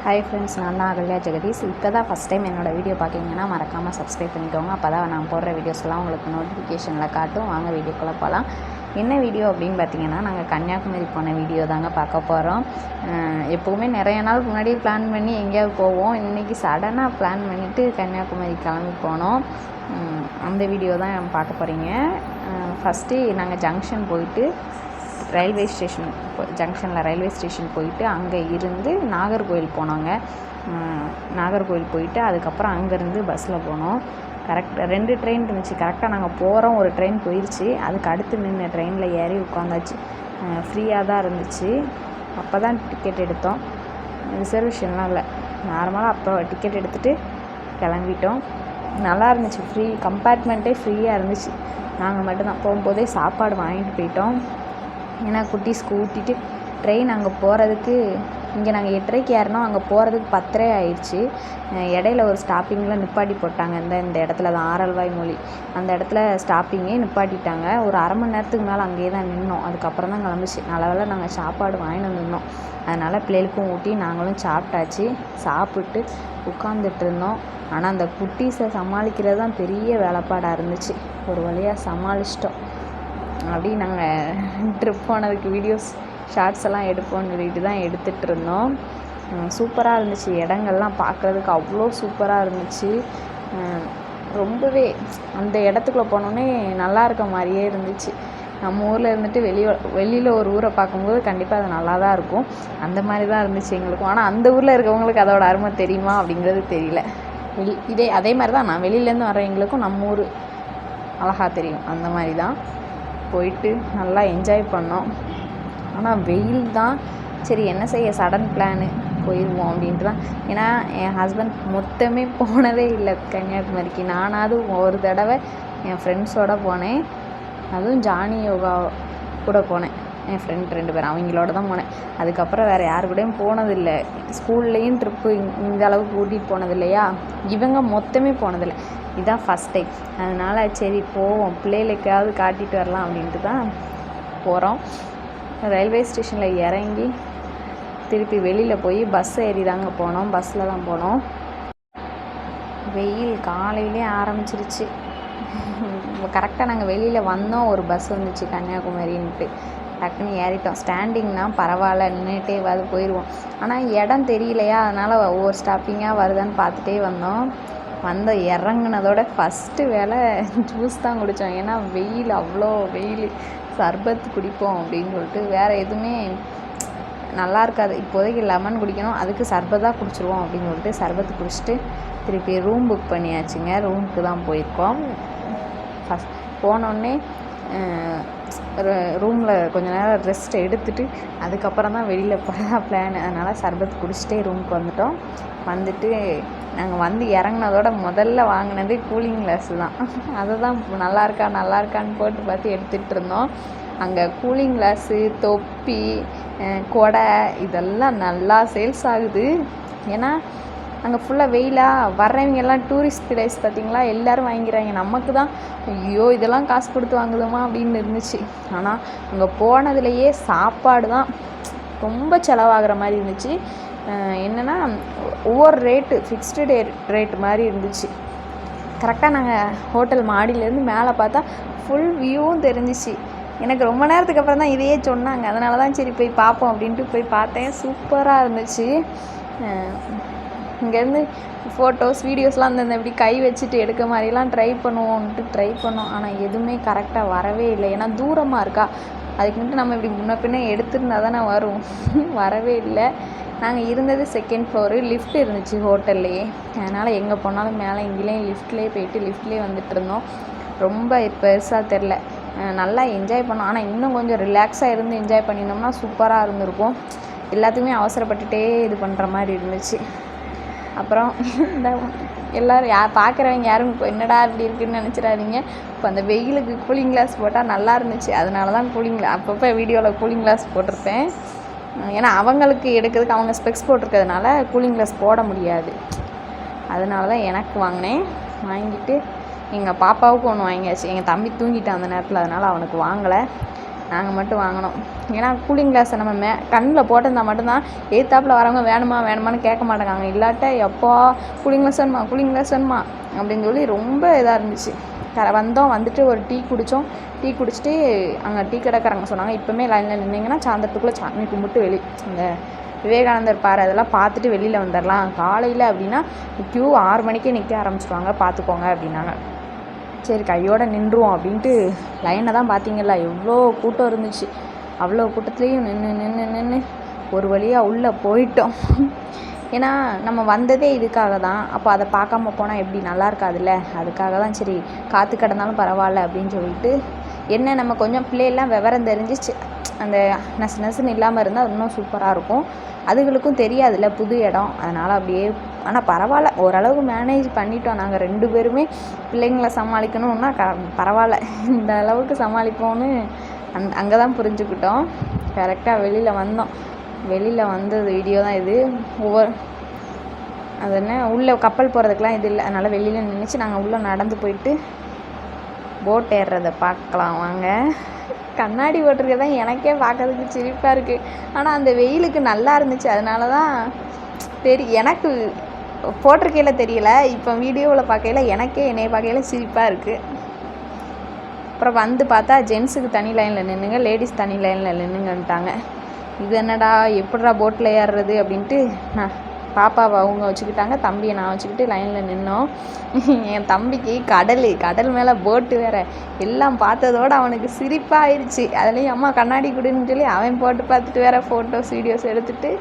Hi friends, நான் தான் அகல்யா ஜெகதீஷ். இப்போ தான் ஃபஸ்ட் டைம் என்னோடய வீடியோ பார்க்கிங்கன்னா மறக்காமல் சப்ஸ்கிரைப் பண்ணிக்கோங்க. அப்போ தான் நான் போடுற வீடியோஸ்லாம் உங்களுக்கு நோட்டிஃபிகேஷனில் காட்டும். வாங்க வீடியோக்குள்ளே போகலாம். என்ன வீடியோ அப்படின்னு பார்த்தீங்கன்னா, நாங்கள் கன்னியாகுமரி போன வீடியோ தாங்க பார்க்க போகிறோம். எப்போவுமே நிறைய நாள் முன்னாடியே பிளான் பண்ணி எங்கேயாவது போவோம். இன்றைக்கி சடனாக பிளான் பண்ணிவிட்டு கன்னியாகுமரி கிளம்பி போனோம். அந்த வீடியோ தான் பார்க்க போகிறீங்க. ஃபஸ்ட்டு நாங்கள் ஜங்ஷன் போயிட்டு ரயில்வே ஸ்டேஷன் ஜங்ஷனில் ரயில்வே ஸ்டேஷன் போயிட்டு அங்கே இருந்து நாகர்கோவில் போனோங்க. நாகர்கோவில் போயிட்டு அதுக்கப்புறம் அங்கேருந்து பஸ்ஸில் போனோம். கரெக்டாக 2 ட்ரெயின் இருந்துச்சு. கரெக்டாக நாங்கள் போகிறோம், ஒரு ட்ரெயின் போயிடுச்சு. அதுக்கு அடுத்து நின்று ட்ரெயினில் ஏறி உட்காந்தாச்சு. ஃப்ரீயாக தான் இருந்துச்சு. அப்போ தான் டிக்கெட் எடுத்தோம். ரிசர்வேஷன்லாம் இல்லை, நார்மலாக அப்போ டிக்கெட் எடுத்துகிட்டு கிளம்பிட்டோம். நல்லா இருந்துச்சு. ஃப்ரீ கம்பார்ட்மெண்ட்டே ஃப்ரீயாக இருந்துச்சு. நாங்கள் மட்டும்தான் போகும்போதே சாப்பாடு வாங்கிட்டு போயிட்டோம். ஏன்னா குட்டீஸ்க்கு ஊட்டிட்டு ட்ரெயின் அங்கே போகிறதுக்கு இங்கே நாங்கள் 8:30க்கு ஏறினோம். அங்கே போகிறதுக்கு 10:30 ஆயிடுச்சு. இடையில ஒரு ஸ்டாப்பிங்கில் நிப்பாட்டி போட்டாங்க. இந்த இடத்துல தான் ஆரல்வாய் மொழி அந்த இடத்துல ஸ்டாப்பிங்கே நிப்பாட்டிட்டாங்க. ஒரு அரை மணி நேரத்துக்கு மேலே அங்கேயே தான் நின்னோம். அதுக்கப்புறம் தான் கிளம்பிச்சு. நல்ல வேளை நாங்கள் சாப்பாடு வாங்கிட்டு வந்துருந்தோம். அதனால் பிள்ளைகளுக்கும் ஊட்டி நாங்களும் சாப்பிட்டாச்சு. சாப்பிட்டு உட்காந்துட்டு இருந்தோம். ஆனால் அந்த குட்டீஸை சமாளிக்கிறது தான் பெரிய வேலைப்பாடாக இருந்துச்சு. ஒரு வழியாக சமாளிச்சிட்டோம். அப்படி நாங்கள் ட்ரிப் போனதுக்கு வீடியோஸ் ஷார்ட்ஸ் எல்லாம் எடுப்போம்னு சொல்லிட்டு தான் எடுத்துகிட்டு இருந்தோம். சூப்பராக இருந்துச்சு. இடங்கள்லாம் பார்க்குறதுக்கு அவ்வளோ சூப்பராக இருந்துச்சு. ரொம்பவே அந்த இடத்துக்குள்ளே போனோடனே நல்லா இருக்க மாதிரியே இருந்துச்சு. நம்ம ஊரில் இருந்துட்டு வெளியில் ஒரு ஊரை பார்க்கும்போது கண்டிப்பாக அது நல்லா தான் இருக்கும். அந்த மாதிரி தான் இருந்துச்சு எங்களுக்கும். ஆனால் அந்த ஊரில் இருக்கவங்களுக்கு அதோட அருமை தெரியுமா அப்படிங்கிறது தெரியல. அதே மாதிரி தான் நான் வெளியிலேருந்து வரவங்களுக்கும் நம்ம ஊர் அழகாக தெரியும். அந்த மாதிரி தான் போயிட்டு நல்லா என்ஜாய் பண்ணோம். ஆனால் வெயில் தான். சரி என்ன செய்ய, சடன் பிளானு போயிடுவோம் அப்படின்ட்டு தான். ஏன்னா என் ஹஸ்பண்ட் மொத்தமே போனதே இல்லை கன்னியாகுமரிக்கு. நானாவது ஒரு தடவை என் ஃப்ரெண்ட்ஸோடு போனேன். அதுவும் ஜானி யோகா கூட போனேன். என் ஃப்ரெண்ட் 2 பேர் அவங்களோட தான் போனேன். அதுக்கப்புறம் வேறு யாரு கூடயும் போனதில்லை. ஸ்கூல்லேயும் ட்ரிப்பு இந்த அளவுக்கு கூட்டிகிட்டு போனது இல்லையா. இவங்க மொத்தமே போனதில்லை. இதுதான் ஃபஸ்ட் டைம். அதனால் சரி போவோம், பிள்ளைகளுக்காவது காட்டிகிட்டு வரலாம் அப்படின்ட்டு தான் போகிறோம். ரயில்வே ஸ்டேஷனில் இறங்கி திருப்பி வெளியில் போய் பஸ் ஏறி தாங்க போனோம். பஸ்ஸில் தான் போனோம். வெயில் காலையிலே ஆரம்பிச்சிருச்சு. கரெக்டாக நாங்கள் வெளியில் வந்தோம், ஒரு பஸ் வந்துச்சு கன்னியாகுமரின்ட்டு. டக்குன்னு ஏறிட்டோம். ஸ்டாண்டிங்னா பரவாயில்ல, நின்றுட்டேவாது போயிடுவோம். ஆனால் இடம் தெரியலையா, அதனால் ஒவ்வொரு ஸ்டாப்பிங்காக வருதான்னு பார்த்துட்டே வந்தோம். இறங்குனதோட ஃபஸ்ட்டு வேலை ஜூஸ் தான் குடித்தோம். ஏன்னா வெயில் அவ்வளோ வெயில். சர்பத் குடிப்போம் அப்படின்னு சொல்லிட்டு வேறு எதுவுமே நல்லா இருக்காது. இப்போதைக்கு லெமன் குடிக்கணும், அதுக்கு சர்பத்தாக குடிச்சிருவோம் அப்படின்னு சொல்லிட்டு சர்பத்து குடிச்சிட்டு திருப்பி ரூம் புக் பண்ணியாச்சுங்க. ரூமுக்கு தான் போயிருக்கோம். ஃபஸ்ட் போனோடனே ரூமில் கொஞ்ச நேரம் ரெஸ்ட் எடுத்துகிட்டு அதுக்கப்புறம் தான் வெளியில் போகிறதா பிளான். அதனால் சர்பத் குடிச்சிட்டே ரூமுக்கு வந்துட்டோம். வந்துட்டு நாங்கள் இறங்கினதோட முதல்ல வாங்கினது கூலிங் கிளாஸு தான். அதை தான் நல்லா இருக்கான்னு போட்டு பார்த்து எடுத்துகிட்டு இருந்தோம். அங்கே கூலிங் கிளாஸு, தொப்பி, கொடை இதெல்லாம் நல்லா சேல்ஸ் ஆகுது. ஏன்னா அங்கே ஃபுல்லாக வெயிலாக வர்றவங்க எல்லாம் டூரிஸ்ட் பிளேஸ் பார்த்திங்களா, எல்லோரும் வாங்கிக்கிறாங்க. நமக்கு தான் ஐயோ இதெல்லாம் காசு கொடுத்து வாங்குதோமா அப்படின்னு இருந்துச்சு. ஆனால் அங்கே போனதுலேயே சாப்பாடு தான் ரொம்ப செலவாகிற மாதிரி இருந்துச்சு. என்னென்னா ஒவ்வொரு ரேட்டு ஃபிக்ஸ்டு ரேட்டு மாதிரி இருந்துச்சு. கரெக்டாக நாங்கள் ஹோட்டல் மாடியிலேருந்து மேலே பார்த்தா ஃபுல் வியூவும் தெரிஞ்சிச்சு. எனக்கு ரொம்ப நேரத்துக்கு அப்புறம் தான் இதையே சொன்னாங்க. அதனால தான் சரி போய் பார்ப்போம் அப்படின்ட்டு போய் பார்த்தேன். சூப்பராக இருந்துச்சு. இங்கேருந்து ஃபோட்டோஸ் வீடியோஸ்லாம் அந்தந்த இப்படி கை வச்சுட்டு எடுக்க மாதிரிலாம் ட்ரை பண்ணோம். ஆனால் எதுவுமே கரெக்டாக வரவே இல்லை. ஏன்னா தூரமாக இருக்கா. அதுக்குன்ட்டு நம்ம இப்படி முன்ன பின்னே எடுத்துருந்தா தானே வரும். வரவே இல்லை. நாங்கள் இருந்தது 2nd ஃப்ளோரு. லிஃப்ட் இருந்துச்சு ஹோட்டல்லையே. அதனால் எங்கே போனாலும் மேலே இங்கேயும் லிஃப்ட்லேயே போயிட்டு லிஃப்ட்லேயே வந்துட்டு இருந்தோம். ரொம்ப பெருசாக தெரில, நல்லா என்ஜாய் பண்ணோம். ஆனால் இன்னும் கொஞ்சம் ரிலாக்ஸாக இருந்து என்ஜாய் பண்ணியிருந்தோம்னா சூப்பராக இருந்திருக்கும். எல்லாத்துக்குமே அவசரப்பட்டுட்டே இது பண்ணுற மாதிரி இருந்துச்சு. அப்புறம் இந்த எல்லோரும் பார்க்குறவங்க யாரும் இப்போ என்னடா இப்படி இருக்குதுன்னு நினச்சிடாதீங்க. இப்போ அந்த வெயிலுக்கு கூலிங் கிளாஸ் போட்டால் நல்லா இருந்துச்சு. அதனால தான் அப்பப்போ வீடியோவில் கூலிங் கிளாஸ் போட்டிருப்பேன். ஏன்னா அவங்களுக்கு எடுக்கிறதுக்கு அவங்க ஸ்பெக்ஸ் போட்டிருக்கிறதுனால கூலிங் கிளாஸ் போட முடியாது. அதனால தான் எனக்கு வாங்கிட்டு எங்கள் பாப்பாவுக்கு ஒன்று வாங்கியாச்சு. எங்கள் தம்பி தூங்கிட்டான் அந்த நேரத்தில், அதனால் அவனுக்கு வாங்கலை. நாங்கள் மட்டும் வாங்கினோம். ஏன்னா கூலிங் கிளாஸை நம்ம கண்ணில் போட்டிருந்தா மட்டும்தான் எதிர்த்தாப்பில் வரவங்க வேணுமான்னு கேட்க மாட்டேங்காங்க. இல்லாட்ட எப்போ கூலிங் கிளாஸ் வேணுமா அப்படின்னு சொல்லி ரொம்ப இதாக இருந்துச்சு. வந்துட்டு ஒரு டீ குடிச்சிட்டு அங்கே டீ கடைக்காரங்க சொன்னாங்க, இப்போமே லைனில் நின்னீங்கன்னா சாயந்தரத்துக்குள்ளே சாமி கும்பிட்டு அந்த விவேகானந்தர் பாறை அதெல்லாம் பார்த்துட்டு வெளியில் வந்துடலாம். காலையில் அப்படின்னா க்யூ 6 மணிக்கே நிற்க ஆரம்பிச்சிடுவாங்க, பார்த்துக்கோங்க அப்படின்னாங்க. சரி கையோடு நின்றுவோம் அப்படின்ட்டு லைனை தான் பார்த்தீங்களா எவ்வளோ கூட்டம் இருந்துச்சு. அவ்வளோ கூட்டத்துலேயும் நின்று ஒரு வழியாக உள்ளே போயிட்டோம். ஏன்னா நம்ம வந்ததே இதுக்காக தான். அப்போ அதை பார்க்காம போனால் எப்படி நல்லா இருக்காதுல்ல. அதுக்காக தான் சரி காற்று கடந்தாலும் பரவாயில்ல அப்படின்னு சொல்லிட்டு என்ன நம்ம கொஞ்சம் பிள்ளையெல்லாம் விவரம் தெரிஞ்சிச்சு. அந்த நசுன்னு இல்லாமல் இருந்தால் இன்னும் சூப்பராக இருக்கும். அதுகளுக்கும் தெரியாதுல்ல புது இடம், அதனால் அப்படியே. ஆனால் பரவாயில்ல, ஓரளவு மேனேஜ் பண்ணிட்டோம். நாங்கள் 2 பேருமே பிள்ளைங்களை சமாளிக்கணும்னா பரவாயில்ல, இந்த அளவுக்கு சமாளிப்போம்னு அங்கே தான் புரிஞ்சுக்கிட்டோம். கரெக்டாக வெளியில் வந்தோம். வெளியில் வந்தது வீடியோ தான் இது. அது என்ன உள்ளே கப்பல் போகிறதுக்கெலாம் இது இல்லை, அதனால் வெளியில் நின்றுச்சு. நாங்கள் உள்ளே நடந்து போயிட்டு போட் ஏறுறதை பார்க்கலாம் வாங்க. கண்ணாடி போட்டிருக்க தான் எனக்கே பார்க்கறதுக்கு சிரிப்பாக இருக்குது. ஆனால் அந்த வெயிலுக்கு நல்லா இருந்துச்சு, அதனால தான் எனக்கு போட்டிருக்கையில் தெரியல. இப்போ வீடியோவில் பார்க்கையில் எனக்கே என்னைய பார்க்கையில் சிரிப்பாக இருக்குது. அப்புறம் வந்து பார்த்தா ஜென்ஸுக்கு தனி லைனில் நின்றுங்க, லேடிஸ் தனி லைனில் நின்றுங்கன்ட்டாங்க. இது என்னடா எப்படிடா போட்டில் ஏறுறது அப்படின்ட்டு நான் பாப்பாவை அவங்க வச்சுக்கிட்டாங்க, தம்பியை நான் வச்சுக்கிட்டு லைனில் நின்னோம். என் தம்பிக்கு கடல் மேலே போட்டு வேறு எல்லாம் பார்த்ததோடு அவனுக்கு சிரிப்பாக ஆயிடுச்சு. அதுலேயும் அம்மா கண்ணாடி கொடுன்னு சொல்லி அவன் போட்டு பார்த்துட்டு வேறு ஃபோட்டோஸ் வீடியோஸ் எடுத்துகிட்டு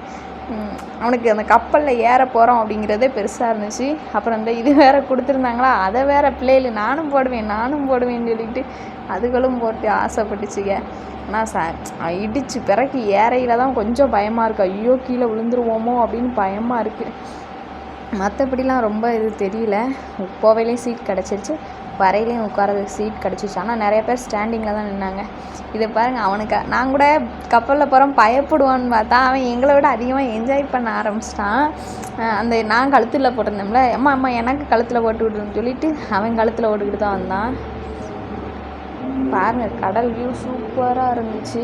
அவனுக்கு அந்த கப்பலில் ஏற போகிறோம் அப்படிங்கிறதே பெருசாக இருந்துச்சு. அப்புறம் இந்த இது வேறு கொடுத்துருந்தாங்களா, அதை வேறு பிள்ளைகள் நானும் போடுவேன்னு சொல்லிட்டு அதுகளும் போட்டு ஆசைப்பட்டுச்சுங்க. ஆனால் இடிச்சு பிறகு ஏறையில் தான் கொஞ்சம் பயமாக இருக்குது. ஐயோ கீழே விழுந்துருவோமோ அப்படின்னு பயமாக இருக்குது. மற்றபடிலாம் ரொம்ப இது தெரியல. போவையிலையும் சீட் கிடச்சிருச்சு, வரையிலையும் உட்காரதுக்கு சீட் கிடச்சிச்சு. ஆனால் நிறைய பேர் ஸ்டாண்டிங்கில் தான் நின்னாங்க. இதை பாருங்கள், அவனுக்கு நான் கூட கப்பலில் போகிறோம் பயப்படுவான்னு பார்த்தா அவன் எங்களை விட அதிகமாக என்ஜாய் பண்ண ஆரம்பிச்சிட்டான். அந்த நான் கழுத்தில் போட்டிருந்தோம்ல, அம்மா எனக்கு கழுத்தில் போட்டு விட்ருன்னு சொல்லிட்டு அவன் கழுத்தில் ஓட்டுக்கிட்டு தான் வந்தான். பாருங்கள் கடல் வியூ சூப்பராக இருந்துச்சு.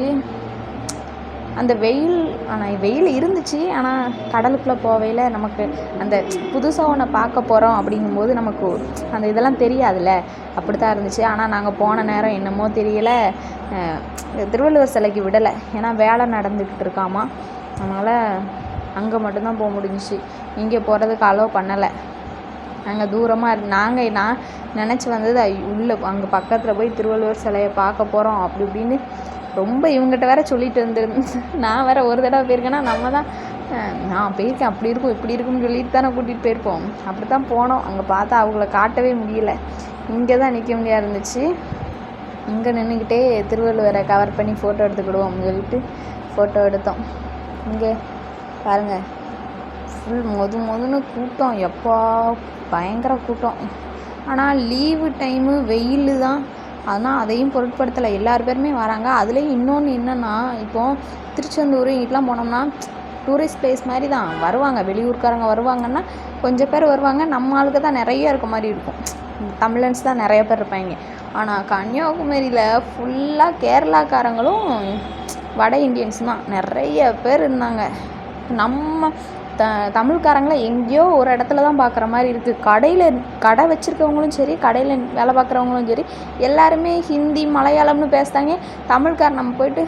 அந்த வெயில் இருந்துச்சு. ஆனால் கடலுக்குள்ளே போவையில் நமக்கு அந்த புதுசாக ஒன்று பார்க்க போகிறோம் அப்படிங்கும்போது நமக்கு அந்த இதெல்லாம் தெரியாதுல்ல, அப்படி தான் இருந்துச்சு. ஆனால் நாங்கள் போன நேரம் என்னமோ தெரியலை, திருவள்ளுவர் சிலைக்கு விடலை. ஏன்னா வேலை நடந்துக்கிட்டு இருக்காமா, அதனால் அங்கே மட்டும்தான் போக முடிஞ்சிச்சு. இங்கே போகிறதுக்கு அலோவ் பண்ணலை. நாங்கள் தூரமாக நான் நினச்சி வந்தது அங்கே பக்கத்தில் போய் திருவள்ளுவர் சிலையை பார்க்க போகிறோம் அப்படி இப்படின்னு ரொம்ப இவங்ககிட்ட வேற சொல்லிட்டு வந்துருந்தேன். நான் வேற ஒரு தடவை போயிருக்கேன்னா நம்ம தான் நான் போயிருக்கேன் அப்படி இருக்கும் இப்படி இருக்கும்னு சொல்லிட்டு தானே கூட்டிகிட்டு போயிருப்போம். அப்படி தான் போனோம். அங்கே பார்த்தா அவங்கள காட்டவே முடியல, இங்கே தான் நிற்க முடியாது இருந்துச்சு. இங்கே நின்றுக்கிட்டே திருவள்ளுவரை கவர் பண்ணி ஃபோட்டோ எடுத்துக்கிடுவோம்னு சொல்லிட்டு ஃபோட்டோ எடுத்தோம். இங்கே பாருங்கள் ஃபுல் மொதுன்னு கூட்டம், எப்போ பயங்கர கூட்டம். ஆனால் லீவு டைமு வெயில் தான், ஆனால் அதையும் பொருட்படுத்தலை, எல்லார் பேருமே வராங்க. அதுலேயும் இன்னொன்று என்னென்னா, இப்போது திருச்செந்தூர் இங்கெலாம் போனோம்னா டூரிஸ்ட் பிளேஸ் மாதிரி தான் வருவாங்க, வெளியூர்காரங்க வருவாங்கன்னா கொஞ்சம் பேர் வருவாங்க, நம்ம ஆளுக்கு தான் நிறைய இருக்க மாதிரி இருக்கும், தமிழன்ஸ் தான் நிறைய பேர் இருப்பாங்க. ஆனால் கன்னியாகுமரியில் ஃபுல்லாக கேரளாக்காரங்களும் வட இண்டியன்ஸ் தான் நிறைய பேர் இருந்தாங்க. நம்ம தமிழ்காரங்களை எங்கேயோ ஒரு இடத்துல தான் பார்க்குற மாதிரி இருக்குது. கடை வச்சுருக்கவங்களும் சரி, கடையில் வேலை பார்க்குறவங்களும் சரி, எல்லாருமே ஹிந்தி மலையாளம்னு பேசுகிறாங்க. தமிழ்காரன் நம்ம போயிட்டு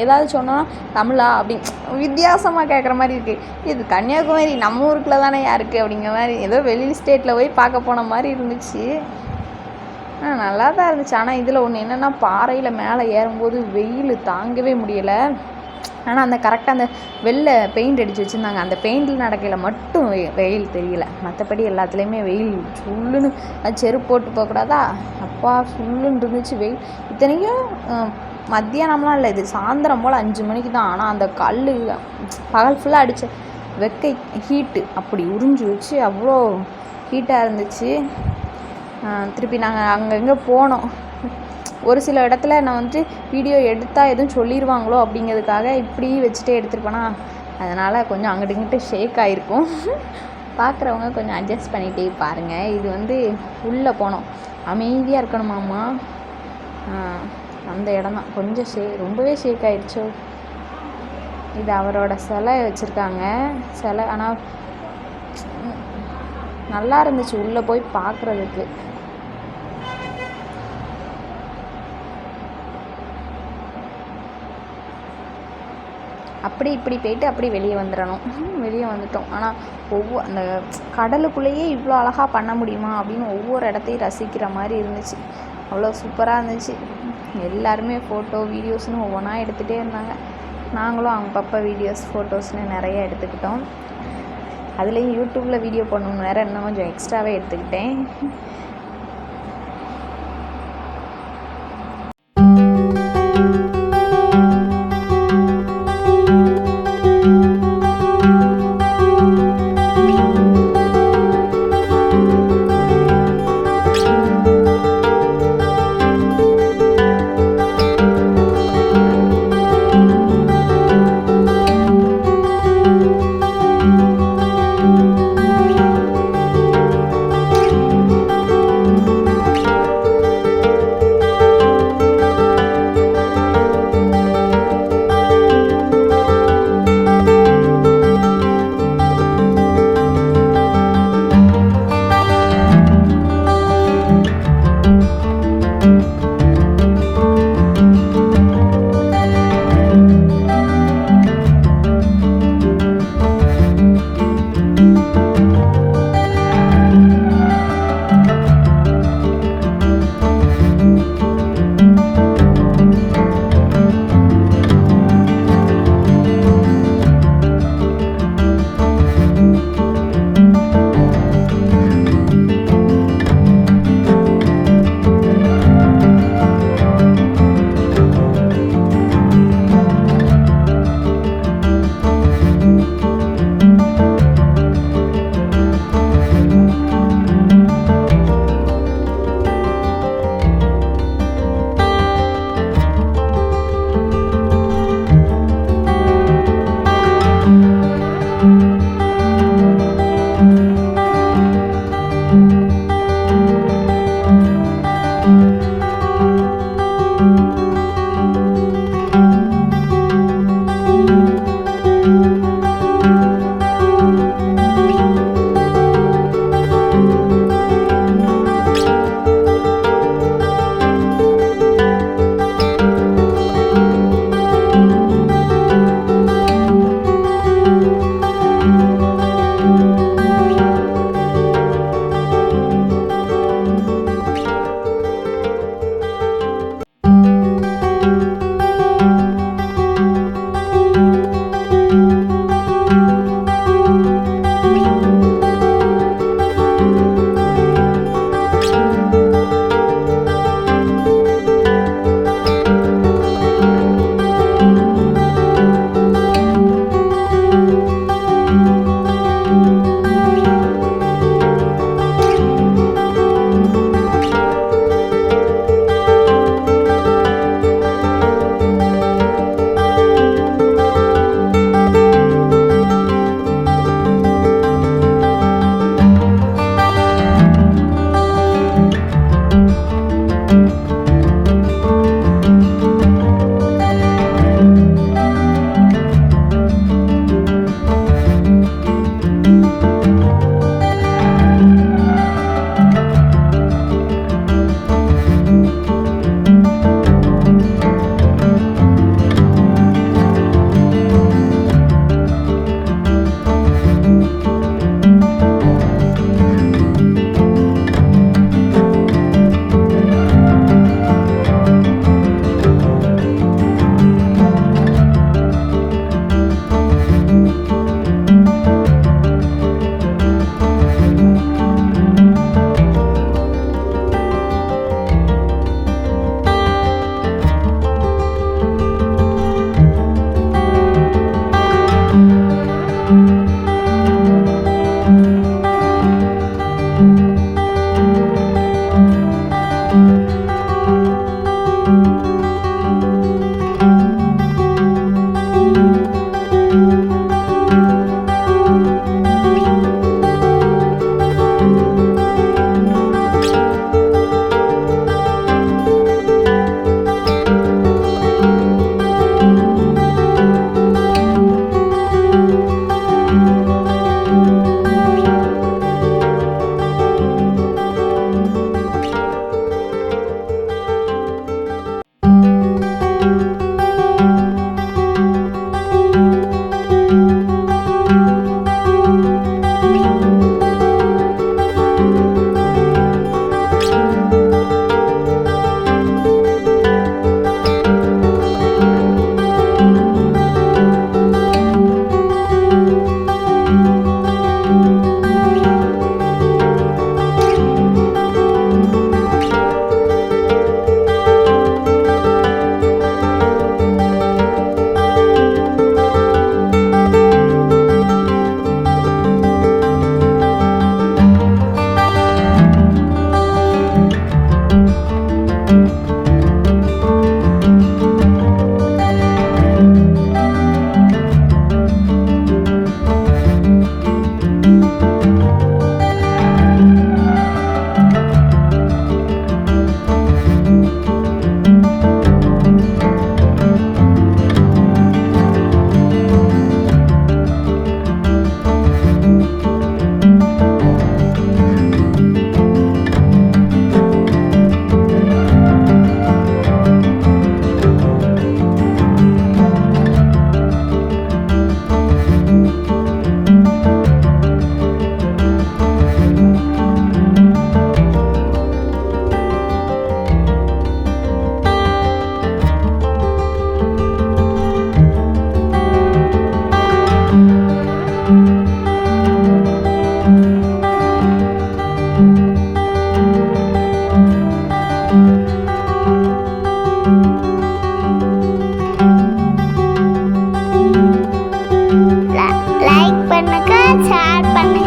ஏதாவது சொன்னோன்னா தமிழா அப்படின்னு வித்தியாசமாக கேட்குற மாதிரி இருக்குது. இது கன்னியாகுமரி நம்ம ஊருக்குள்ள தானே யாருக்கு அப்படிங்கிற மாதிரி, ஏதோ வெளி ஸ்டேட்டில் போய் பார்க்க போன மாதிரி இருந்துச்சு. நல்லா தான் இருந்துச்சு. ஆனால் இதில் ஒன்று என்னென்னா, பாறையில் மேலே ஏறும்போது வெயில் தாங்கவே முடியலை. ஆனால் அந்த கரெக்டாக அந்த வெள்ளை பெயிண்ட் அடித்து வச்சுருந்தாங்க, அந்த பெயிண்டில் நடக்கையில் மட்டும் வெயில் தெரியல. மற்றபடி எல்லாத்துலேயுமே வெயில் சுள்ளுன்னு, அது செருப்பு போட்டு போகக்கூடாதா, அப்பா சுள்ளுன்னு இருந்துச்சு வெயில். இத்தனைக்கும் மத்தியானம்லாம் இல்லை, இது சாயந்தரம் போல் 5 மணிக்கு தான். ஆனால் அந்த பகல் ஃபுல்லாக அடித்த வெக்கை ஹீட்டு அப்படி உறிஞ்சி வச்சு அவ்வளோ ஹீட்டாக இருந்துச்சு. திருப்பி நாங்கள் அங்கங்கே போனோம். ஒரு சில இடத்துல நான் வந்துட்டு வீடியோ எடுத்தால் எதுவும் சொல்லிடுவாங்களோ அப்படிங்கிறதுக்காக இப்படி வச்சுட்டே எடுத்துருப்பேனா, அதனால் கொஞ்சம் அங்கிட்டு இங்கிட்டு ஷேக் ஆகிருக்கும். பார்க்குறவங்க கொஞ்சம் அட்ஜஸ்ட் பண்ணிகிட்டே பாருங்கள். இது உள்ளே போனோம், அமைதியாக இருக்கணுமாம்மா. அந்த இடம் தான் கொஞ்சம் ரொம்பவே ஷேக் ஆயிடுச்சோ. இது அவரோட சிலை வச்சுருக்காங்க. சிலை ஆனால் நல்லா இருந்துச்சு உள்ளே போய் பார்க்குறதுக்கு. அப்படி இப்படி போயிட்டு அப்படி வெளியே வந்துடணும். வெளியே வந்துட்டோம். ஆனால் அந்த கடலுக்குள்ளேயே இவ்வளோ அழகாக பண்ண முடியுமா அப்படின்னு ஒவ்வொரு இடத்தையும் ரசிக்கிற மாதிரி இருந்துச்சு. அவ்வளோ சூப்பராக இருந்துச்சு. எல்லாருமே ஃபோட்டோ வீடியோஸ்னு ஒவ்வொன்றா எடுத்துகிட்டே இருந்தாங்க. நாங்களும் அவங்க பப்பா வீடியோஸ் ஃபோட்டோஸ்னு நிறைய எடுத்துக்கிட்டோம். அதுலேயும் யூடியூப்பில் வீடியோ பண்ணணும் வேறு இன்னும் கொஞ்சம் எக்ஸ்ட்ராவே எடுத்துக்கிட்டேன். ஷேர் பண்ணுங்க.